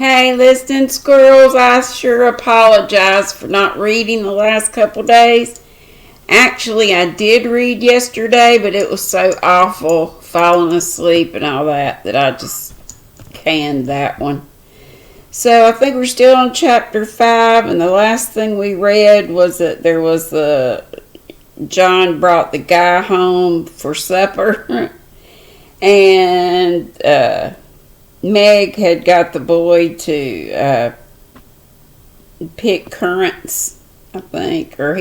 Hey, listening squirrels, I sure apologize for not reading the last couple days. Actually, I did read yesterday, but it was so awful falling asleep and all that I just canned that one. So I think we're still on chapter 5, and the last thing we read was that there was John brought the guy home for supper, and Meg had got the boy to pick currants, I think, or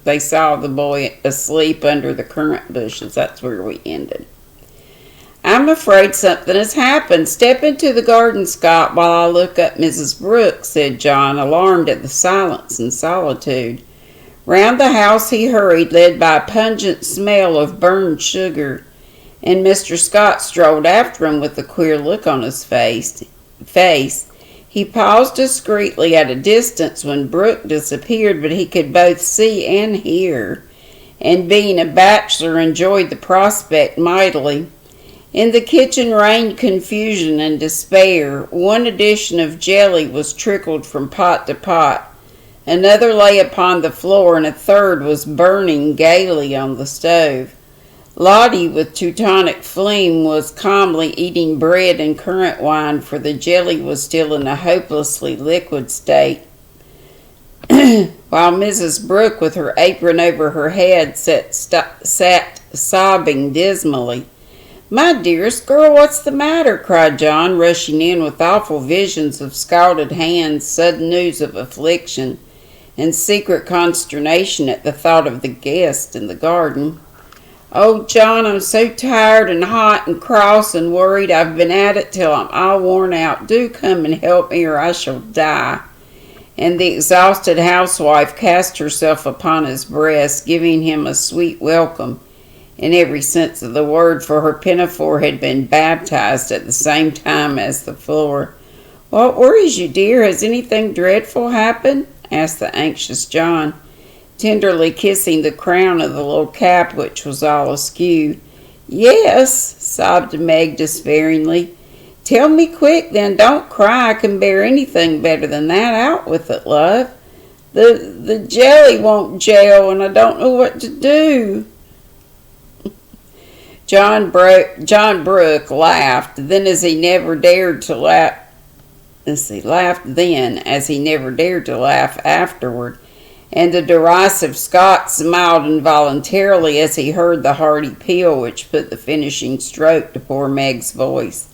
they saw the boy asleep under the currant bushes. That's where we ended. I'm afraid something has happened. Step into the garden, Scott, while I look up Mrs. Brooks, said John, alarmed at the silence and solitude. Round the house he hurried, led by a pungent smell of burned sugar, and Mr. Scott strolled after him with a queer look on his face. He paused discreetly at a distance when Brooke disappeared, but he could both see and hear, and being a bachelor enjoyed the prospect mightily. In the kitchen reigned confusion and despair. One edition of jelly was trickled from pot to pot. Another lay upon the floor, and a third was burning gaily on the stove. Lottie, with Teutonic phlegm, was calmly eating bread and currant wine, for the jelly was still in a hopelessly liquid state, while Mrs. Brooke, with her apron over her head, sat sobbing dismally. "My dearest girl, what's the matter?" cried John, rushing in with awful visions of scalded hands, sudden news of affliction, and secret consternation at the thought of the guest in the garden. "Oh, John, I'm so tired and hot and cross and worried. I've been at it till I'm all worn out. Do come and help me or I shall die." And the exhausted housewife cast herself upon his breast, giving him a sweet welcome in every sense of the word, for her pinafore had been baptized at the same time as the floor. "What worries you, dear? Has anything dreadful happened?" asked the anxious John, tenderly kissing the crown of the little cap, which was all askew. "Yes," sobbed Meg despairingly. "Tell me quick, then. Don't cry. I can bear anything better than that. Out with it, love. The jelly won't gel, and I don't know what to do." John Brooke laughed. Then, as he never dared to laugh, afterward, and the derisive Scott smiled involuntarily as he heard the hearty peal which put the finishing stroke to poor Meg's voice.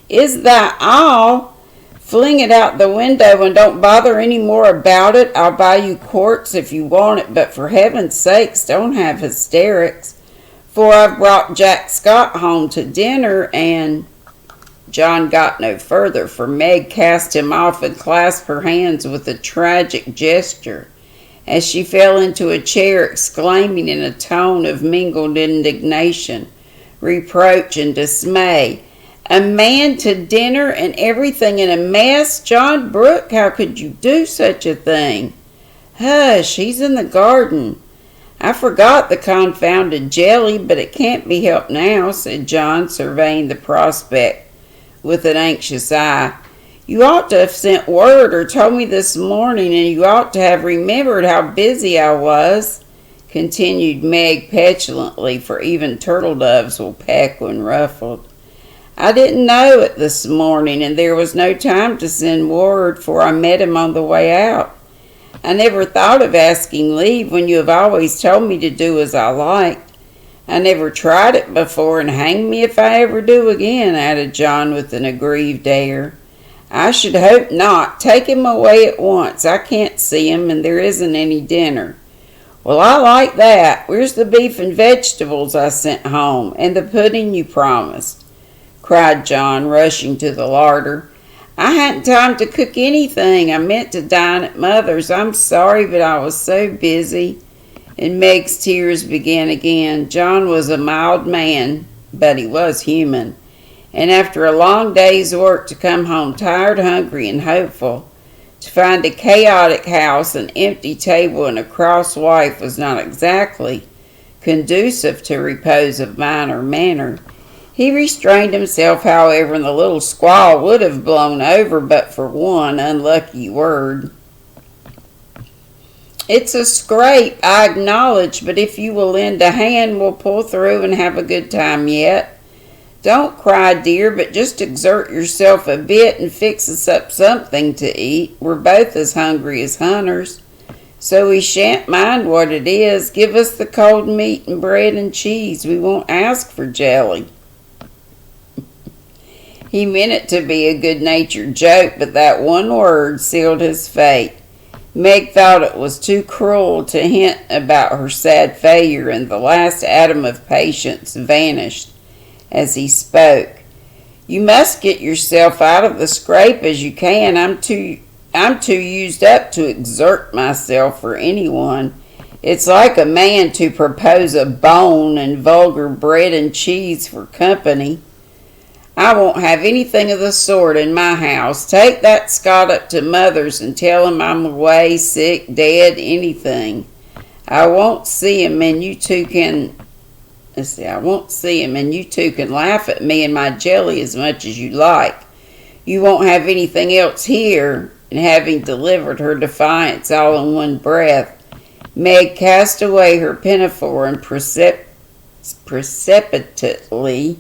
"Is that all? Fling it out the window and don't bother any more about it. I'll buy you quarts if you want it, but for heaven's sakes don't have hysterics. For I've brought Jack Scott home to dinner and—" John got no further, for Meg cast him off and clasped her hands with a tragic gesture, as she fell into a chair, exclaiming in a tone of mingled indignation, reproach, and dismay, "A man to dinner and everything in a mess? John Brooke, how could you do such a thing?" "Hush, he's in the garden. I forgot the confounded jelly, but it can't be helped now," said John, surveying the prospect with an anxious eye. "You ought to have sent word or told me this morning, and you ought to have remembered how busy I was," continued Meg petulantly, for even turtle doves will peck when ruffled. "I didn't know it this morning, and there was no time to send word, for I met him on the way out. I never thought of asking leave when you have always told me to do as I liked. I never tried it before, and hang me if I ever do again," added John with an aggrieved air. "I should hope not. Take him away at once. I can't see him, and there isn't any dinner." "Well, I like that. Where's the beef and vegetables I sent home, and the pudding you promised?" cried John, rushing to the larder. "I hadn't time to cook anything. I meant to dine at Mother's. I'm sorry, but I was so busy." And Meg's tears began again. John was a mild man, but he was human. And after a long day's work, to come home tired, hungry, and hopeful, to find a chaotic house, an empty table, and a cross wife was not exactly conducive to repose of mind or manner. He restrained himself, however, and the little squall would have blown over but for one unlucky word. "It's a scrape, I acknowledge, but if you will lend a hand, we'll pull through and have a good time yet. Don't cry, dear, but just exert yourself a bit and fix us up something to eat. We're both as hungry as hunters, so we shan't mind what it is. Give us the cold meat and bread and cheese. We won't ask for jelly." He meant it to be a good-natured joke, but that one word sealed his fate. Meg thought it was too cruel to hint about her sad failure, and the last atom of patience vanished as he spoke. "You must get yourself out of the scrape as you can. I'm too used up to exert myself for anyone. It's like a man to propose a bone and vulgar bread and cheese for company. I won't have anything of the sort in my house. Take that Scot up to Mother's and tell him I'm away, sick, dead, anything. I won't see him, and you two can laugh at me and my jelly as much as you like. You won't have anything else here." And having delivered her defiance all in one breath, Meg cast away her pinafore and precipitately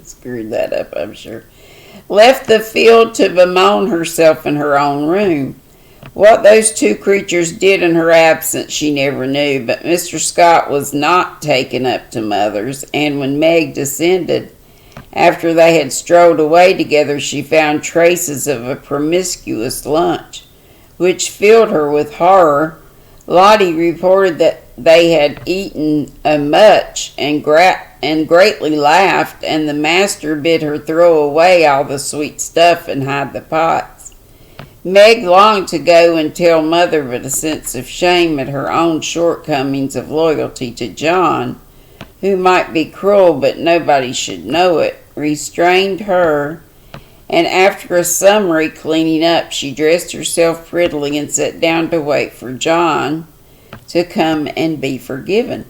screwed that up, I'm sure, left the field to bemoan herself in her own room. What those two creatures did in her absence she never knew, but Mr. Scott was not taken up to Mother's, and when Meg descended, after they had strolled away together, she found traces of a promiscuous lunch, which filled her with horror. Lottie reported that they had eaten much and greatly laughed, and the master bid her throw away all the sweet stuff and hide the pots. Meg longed to go and tell Mother, but a sense of shame at her own shortcomings of loyalty to John, who might be cruel but nobody should know it, restrained her, and after a summary cleaning up, she dressed herself prettily and sat down to wait for John to come and be forgiven.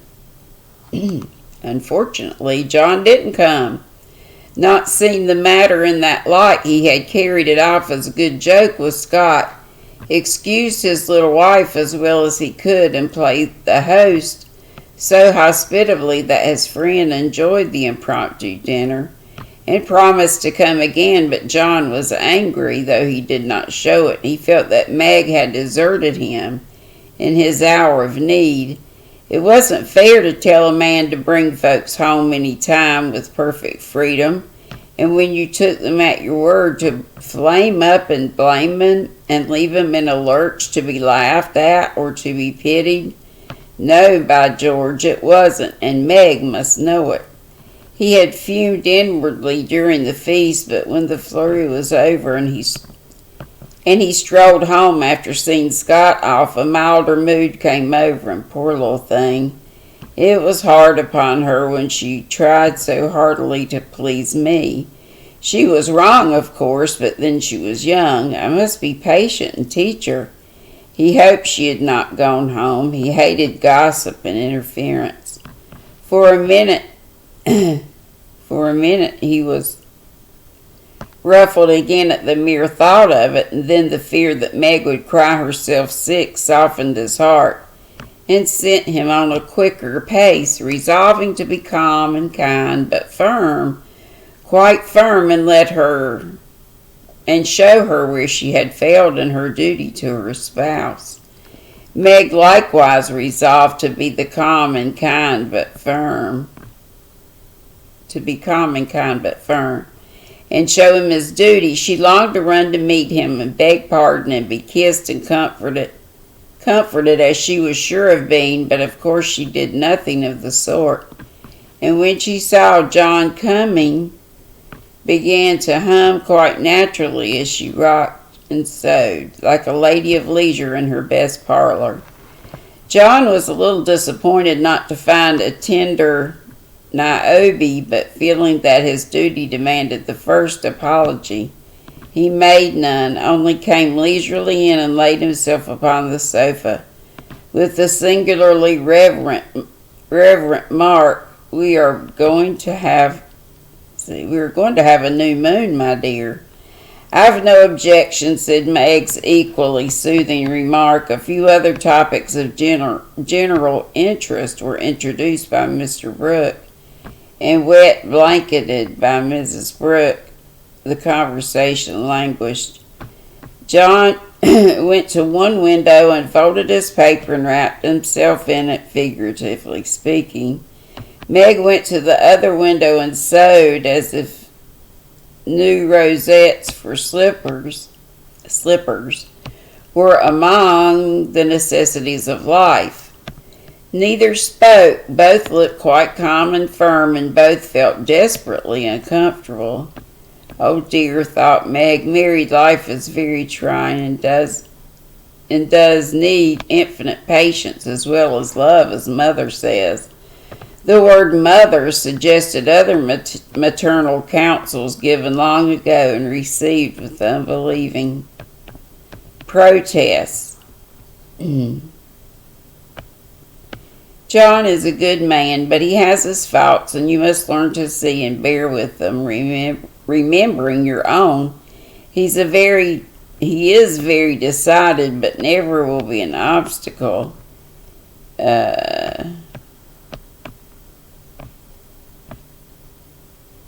Unfortunately, John didn't come. Not seeing the matter in that light, he had carried it off as a good joke with Scott, excused his little wife as well as he could, and played the host so hospitably that his friend enjoyed the impromptu dinner and promised to come again. But John was angry, though he did not show it. He felt that Meg had deserted him in his hour of need. It wasn't fair to tell a man to bring folks home any time with perfect freedom, and when you took them at your word, to flame up and blame them and leave them in a lurch to be laughed at or to be pitied. No, by George, it wasn't, and Meg must know it. He had fumed inwardly during the feast, but when the flurry was over and he strolled home after seeing Scott off, a milder mood came over him. Poor little thing. It was hard upon her when she tried so heartily to please me. She was wrong, of course, but then she was young. I must be patient and teach her. He hoped she had not gone home. He hated gossip and interference. For a minute he was ruffled again at the mere thought of it, and then the fear that Meg would cry herself sick softened his heart and sent him on a quicker pace, resolving to be calm and kind, but firm, quite firm, and show her where she had failed in her duty to her spouse. Meg likewise resolved to be calm and kind but firm, and show him his duty. She longed to run to meet him and beg pardon and be kissed and comforted as she was sure of being, but of course she did nothing of the sort. And when she saw John coming, began to hum quite naturally as she rocked and sewed, like a lady of leisure in her best parlor. John was a little disappointed not to find a tender Niobe, but feeling that his duty demanded the first apology, he made none, only came leisurely in and laid himself upon the sofa, with the singularly reverent we are going to have a new moon, my dear." "I've no objection," said Meg's equally soothing remark. A few other topics of general interest were introduced by Mr. Brooke, and wet blanketed by Mrs. Brooke, the conversation languished. John went to one window and folded his paper and wrapped himself in it, figuratively speaking. Meg went to the other window and sewed as if new rosettes for slippers were among the necessities of life. Neither spoke. Both looked quite calm and firm, and both felt desperately uncomfortable. "Oh dear," thought Meg, "married life is very trying and does need infinite patience as well as love, as Mother says." The word "mother" suggested other maternal counsels given long ago and received with unbelieving protests. "John is a good man, but he has his faults, and you must learn to see and bear with them, remembering your own. He is very decided, but never will be an obstacle.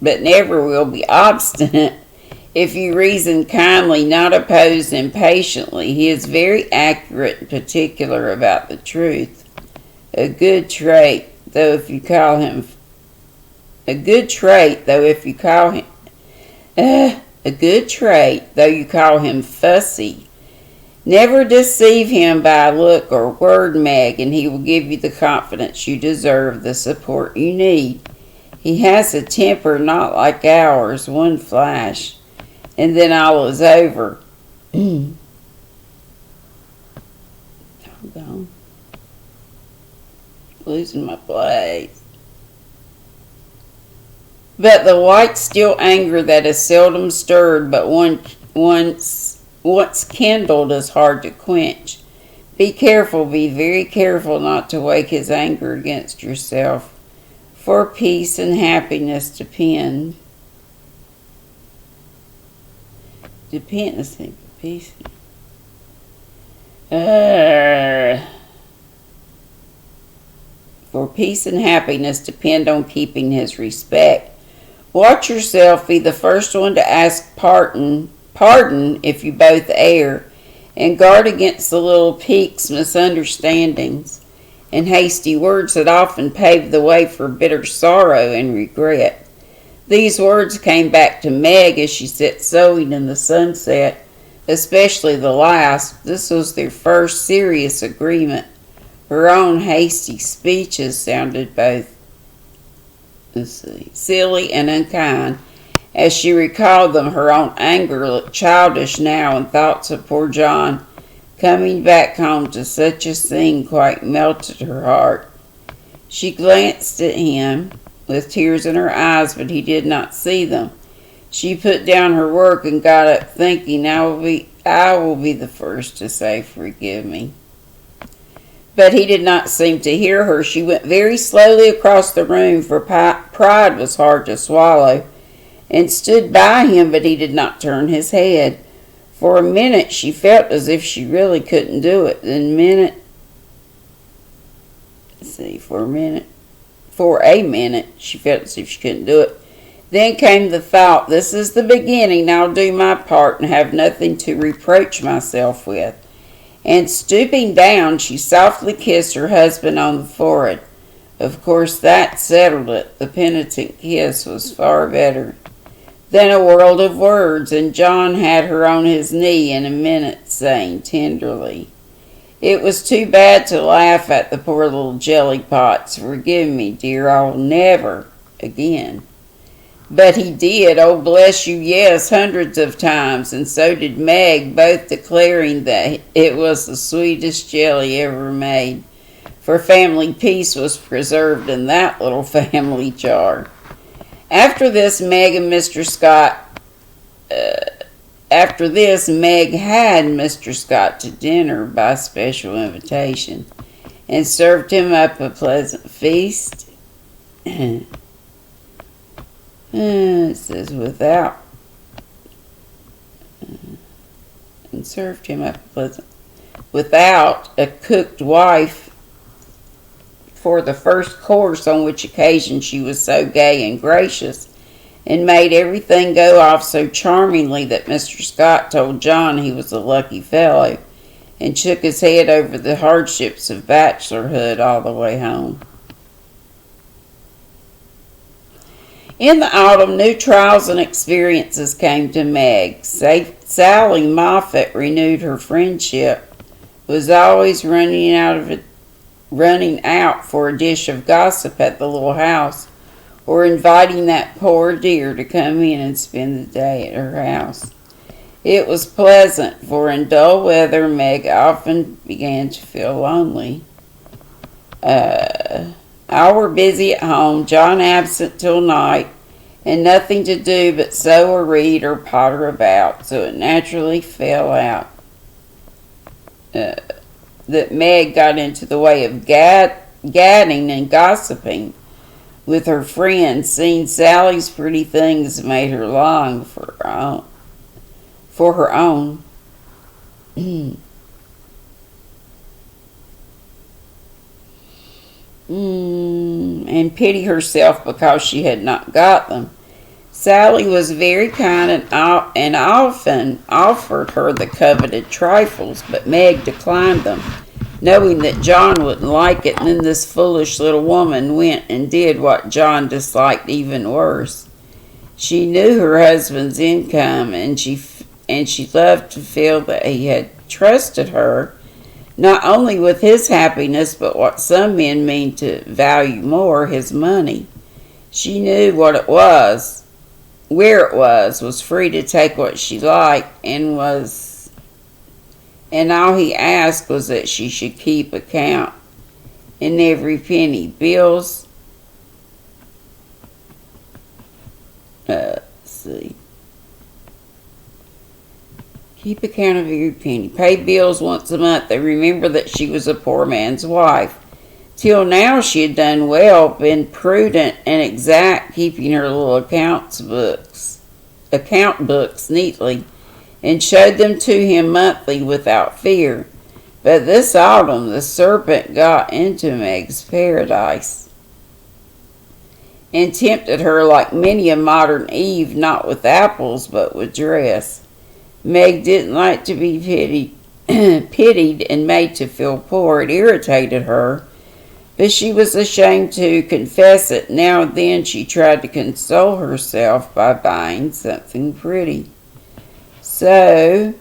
But never will be obstinate if you reason kindly, not opposed impatiently. He is very accurate and particular about the truth. A good trait, though if you call him fussy. Never deceive him by a look or word, Meg, and he will give you the confidence you deserve, the support you need. He has a temper not like ours, one flash, and then all is over." Doggone. Losing my place. "But the white still anger that is seldom stirred, but once kindled is hard to quench. Be careful, be very careful not to wake his anger against yourself. For peace and happiness depend. For peace and happiness depend on keeping his respect. Watch yourself, be the first one to ask pardon if you both err, and guard against the little piques, misunderstandings, and hasty words that often pave the way for bitter sorrow and regret." These words came back to Meg as she sat sewing in the sunset, especially the last. This was their first serious agreement. Her own hasty speeches sounded both silly and unkind. As she recalled them, her own anger looked childish now, and thoughts of poor John coming back home to such a scene quite melted her heart. She glanced at him with tears in her eyes, but he did not see them. She put down her work and got up, thinking, I will be the first to say, "Forgive me." But he did not seem to hear her. She went very slowly across the room, for pride was hard to swallow, and stood by him, but he did not turn his head. For a minute she felt as if she really couldn't do it. For a minute she felt as if she couldn't do it. Then came the thought, "This is the beginning. I'll do my part and have nothing to reproach myself with." And stooping down, she softly kissed her husband on the forehead. Of course that settled it. The penitent kiss was far better than a world of words, and John had her on his knee in a minute, saying tenderly, "It was too bad to laugh at the poor little jelly pots. Forgive me, dear, I'll never again." But he did, oh bless you, yes, hundreds of times, and so did Meg, both declaring that it was the sweetest jelly ever made, for family peace was preserved in that little family jar. After this, Meg had Mr. Scott to dinner by special invitation, and served him up a pleasant feast. It says and served him up pleasant. Without a cooked wife for the first course, on which occasion she was so gay and gracious, and made everything go off so charmingly that Mr. Scott told John he was a lucky fellow, and shook his head over the hardships of bachelorhood all the way home. In the autumn, new trials and experiences came to Meg. Sally Moffat renewed her friendship, was always running out for a dish of gossip at the little house, or inviting that poor dear to come in and spend the day at her house. It was pleasant, for in dull weather Meg often began to feel lonely. All were busy at home, John absent till night, and nothing to do but sew or read or potter about, so it naturally fell out that Meg got into the way of gadding and gossiping with her friends. Seeing Sally's pretty things made her long for her own. And pity herself because she had not got them. Sally was very kind and often offered her the coveted trifles, but Meg declined them, knowing that John wouldn't like it, and then this foolish little woman went and did what John disliked even worse. She knew her husband's income, and she loved to feel that he had trusted her, not only with his happiness, but what some men mean to value more, his money. She knew what it was, where it was free to take what she liked, and all he asked was that she should keep account in every penny. Bills, keep account of every penny. Pay bills once a month, and remember that she was a poor man's wife. Till now she had done well, been prudent and exact, keeping her little account books neatly, and showed them to him monthly without fear. But this autumn the serpent got into Meg's paradise, and tempted her like many a modern Eve, not with apples, but with dress. Meg didn't like to be pitied and made to feel poor. It irritated her, but she was ashamed to confess it. Now and then she tried to console herself by buying something pretty. So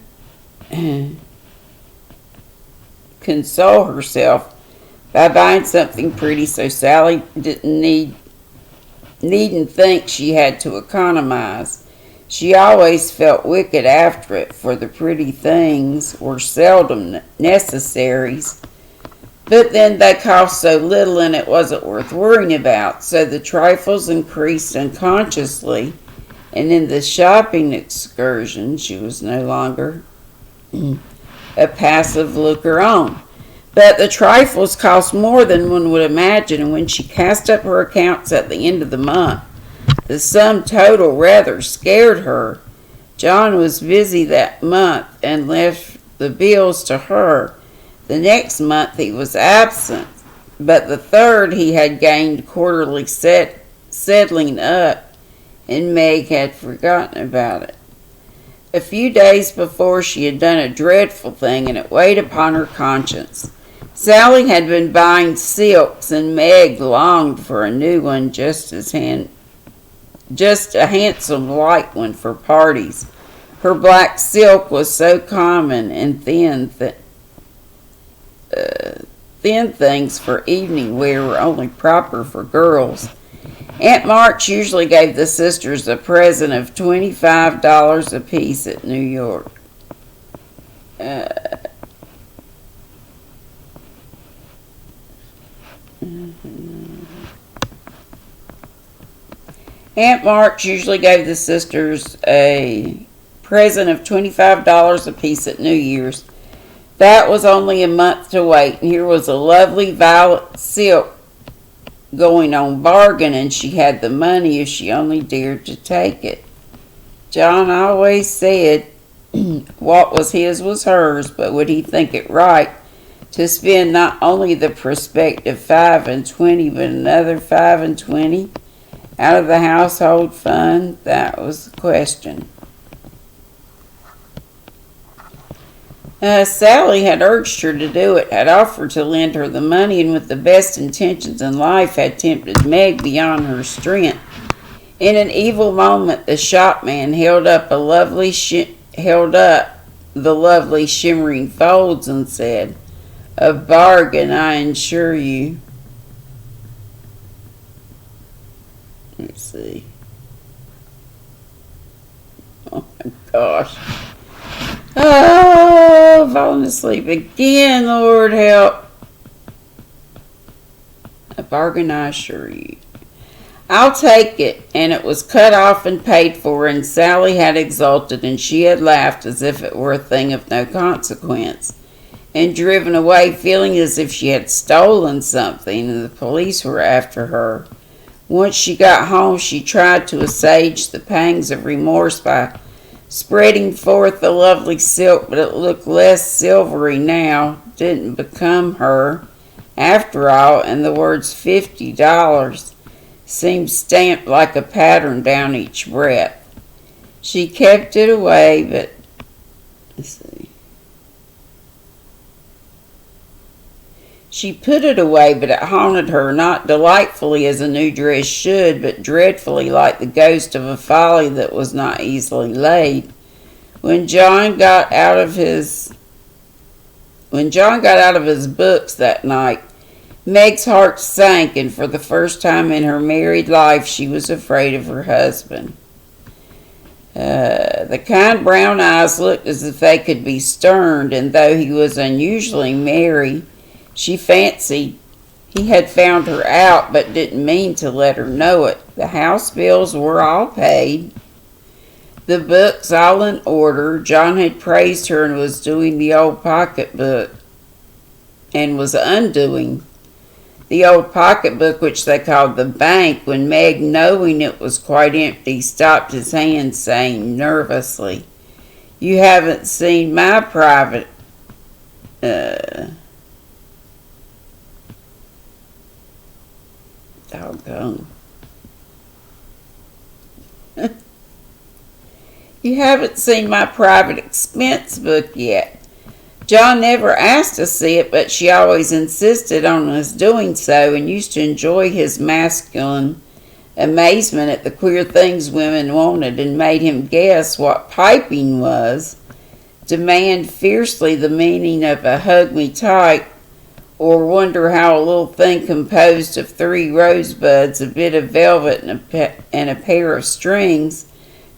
Sally needn't think she had to economize. She always felt wicked after it, for the pretty things were seldom necessaries. But then they cost so little and it wasn't worth worrying about, so the trifles increased unconsciously, and in the shopping excursion she was no longer a passive looker-on. But the trifles cost more than one would imagine, and when she cast up her accounts at the end of the month, the sum total rather scared her. John was busy that month and left the bills to her. The next month he was absent, but the third he had gained quarterly settling up, and Meg had forgotten about it. A few days before she had done a dreadful thing, and it weighed upon her conscience. Sally had been buying silks, and Meg longed for a new one, just a handsome light one for parties. Her black silk was so common, and thin things for evening wear were only proper for girls. Aunt March usually gave the sisters a present of $25 apiece at New York. Aunt March usually gave the sisters a present of $25 apiece at New Year's. That was only a month to wait, and here was a lovely violet silk going on bargain, and she had the money if she only dared to take it. John always said what was his was hers, but would he think it right to spend not only the prospective 5 and 20, but another 5 and 20 out of the household fund? That was the question. Sally had urged her to do it, had offered to lend her the money, and with the best intentions in life had tempted Meg beyond her strength. In an evil moment, the shopman held up the lovely shimmering folds and said, "A bargain, I assure you." Let's see. Oh my gosh. Oh, falling asleep again, Lord help. A bargain, I assure you. I'll take it. And it was cut off and paid for, and Sally had exulted, and she had laughed as if it were a thing of no consequence, and driven away feeling as if she had stolen something and the police were after her. Once she got home, she tried to assuage the pangs of remorse by spreading forth the lovely silk, but it looked less silvery now, didn't become her after all, and the words $50 seemed stamped like a pattern down each breath. She kept it away, but let's see. She put it away, but it haunted her, not delightfully as a new dress should, but dreadfully like the ghost of a folly that was not easily laid. When John got out of his books that night, Meg's heart sank, and for the first time in her married life, she was afraid of her husband. The kind brown eyes looked as if they could be stern, and though he was unusually merry, she fancied he had found her out, but didn't mean to let her know it. The house bills were all paid, the books all in order. John had praised her and was doing the old pocketbook, and was undoing the old pocketbook, which they called the bank, when Meg, knowing it was quite empty, stopped his hand, saying nervously, "You haven't seen my private, doggone. You haven't seen my private expense book yet." John never asked to see it, but she always insisted on his doing so, and used to enjoy his masculine amazement at the queer things women wanted, and made him guess what piping was, demand fiercely the meaning of a hug me tight, or wonder how a little thing composed of 3 rosebuds, a bit of velvet, and a pair of strings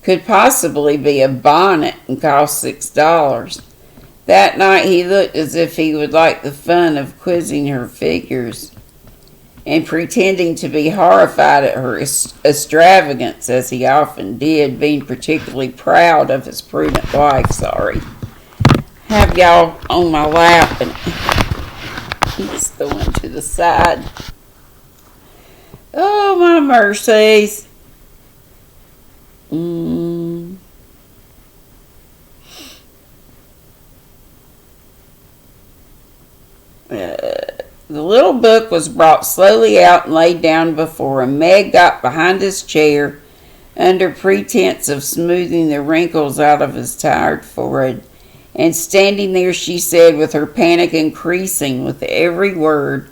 could possibly be a bonnet and cost $6. That night he looked as if he would like the fun of quizzing her figures, and pretending to be horrified at her extravagance, as he often did, being particularly proud of his prudent wife. Sorry. Have y'all on my lap, and he's going to the side. Oh, my mercies. The little book was brought slowly out and laid down before him. Meg got behind his chair under pretense of smoothing the wrinkles out of his tired forehead, and standing there she said, with her panic increasing with every word,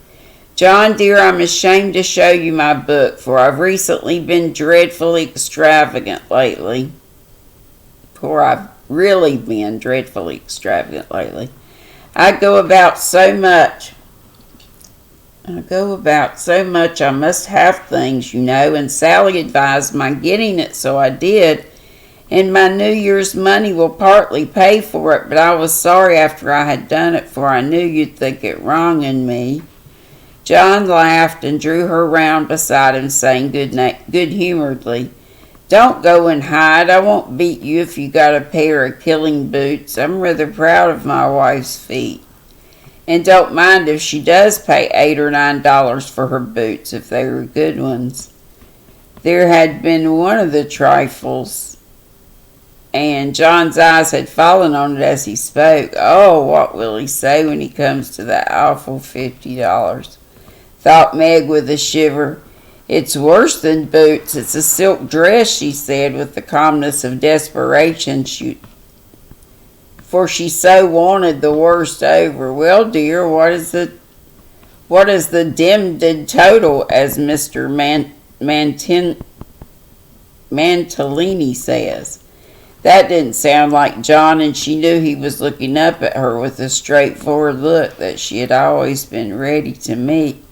"John dear, I'm ashamed to show you my book, for I've recently been dreadfully extravagant lately. I go about so much I must have things, you know, and Sally advised my getting it, so I did, and my New Year's money will partly pay for it, but I was sorry after I had done it, for I knew you'd think it wrong in me." John laughed and drew her round beside him, saying good-humoredly, "Don't go and hide. I won't beat you if you got a pair of killing boots. I'm rather proud of my wife's feet." and don't mind if she does pay $8 or $9 for her boots if they were good ones. There had been one of the trifles, and John's eyes had fallen on it as he spoke. Oh, what will he say when he comes to that awful $50? Thought Meg with a shiver. It's worse than boots. It's a silk dress, she said with the calmness of desperation, for she so wanted the worst over. Well, dear, what is the demmed total, as Mr. Mantalini says? That didn't sound like John, and she knew he was looking up at her with a straightforward look that she had always been ready to meet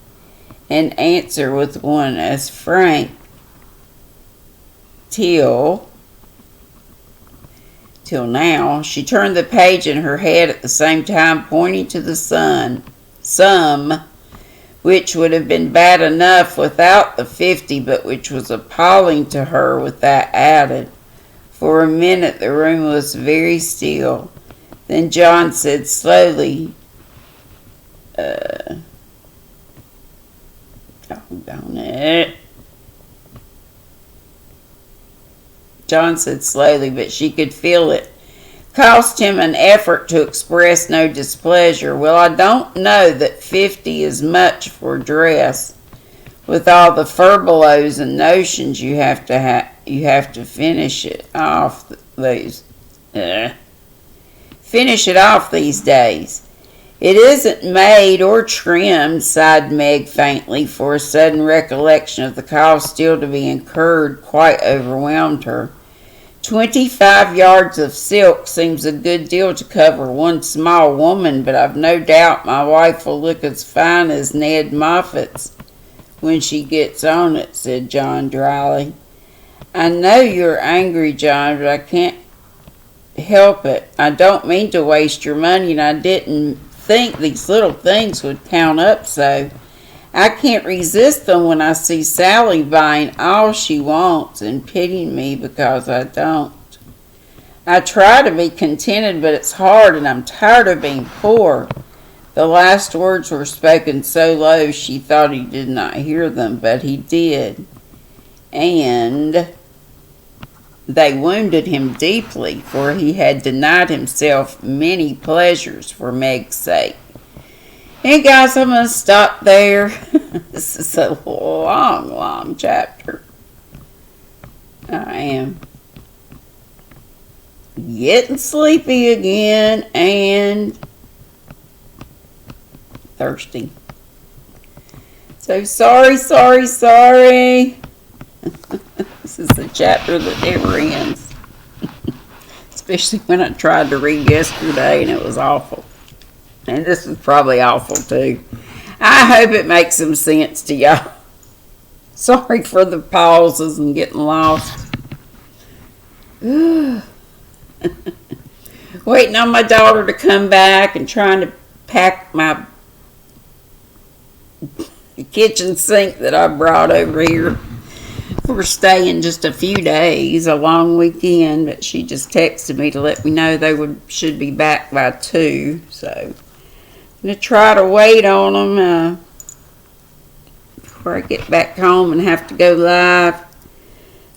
and answer with one as frank. Till now. She turned the page in her head at the same time, pointing to the sum, which would have been bad enough without the 50, but which was appalling to her with that added. For a minute the room was very still. Then John said slowly, doggone it. John said slowly, but she could feel it. Cost him an effort to express no displeasure. Well, I don't know that 50 is much for dress. With all the furbelows and notions you have to finish it off these days. It isn't made or trimmed, sighed Meg faintly, for a sudden recollection of the cost still to be incurred quite overwhelmed her. 25 yards of silk seems a good deal to cover one small woman, but I've no doubt my wife will look as fine as Ned Moffat's when she gets on it, said John dryly. I know you're angry, John, but I can't help it. I don't mean to waste your money, and I didn't think these little things would count up so. I can't resist them when I see Sally buying all she wants and pitying me because I don't. I try to be contented, but it's hard, and I'm tired of being poor. The last words were spoken so low she thought he did not hear them, but he did. And they wounded him deeply, for he had denied himself many pleasures for Meg's sake. Hey guys, I'm going to stop there. This is a long chapter. I am getting sleepy again and thirsty. So sorry. This is a chapter that never ends. Especially when I tried to read yesterday and it was awful. And this is probably awful too. I hope it makes some sense to y'all. Sorry for the pauses and getting lost. Waiting on my daughter to come back and trying to pack my kitchen sink that I brought over here for staying just a few days, a long weekend. But she just texted me to let me know they should be back by 2. So I'm going to try to wait on them before I get back home and have to go live.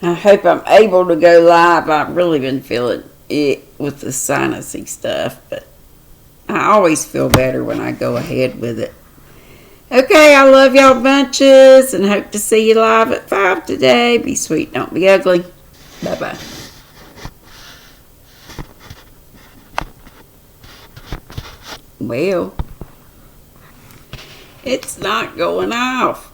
I hope I'm able to go live. I've really been feeling it with the sinusy stuff, but I always feel better when I go ahead with it. Okay, I love y'all bunches and hope to see you live at 5 today. Be sweet, don't be ugly. Bye-bye. Well, it's not going off.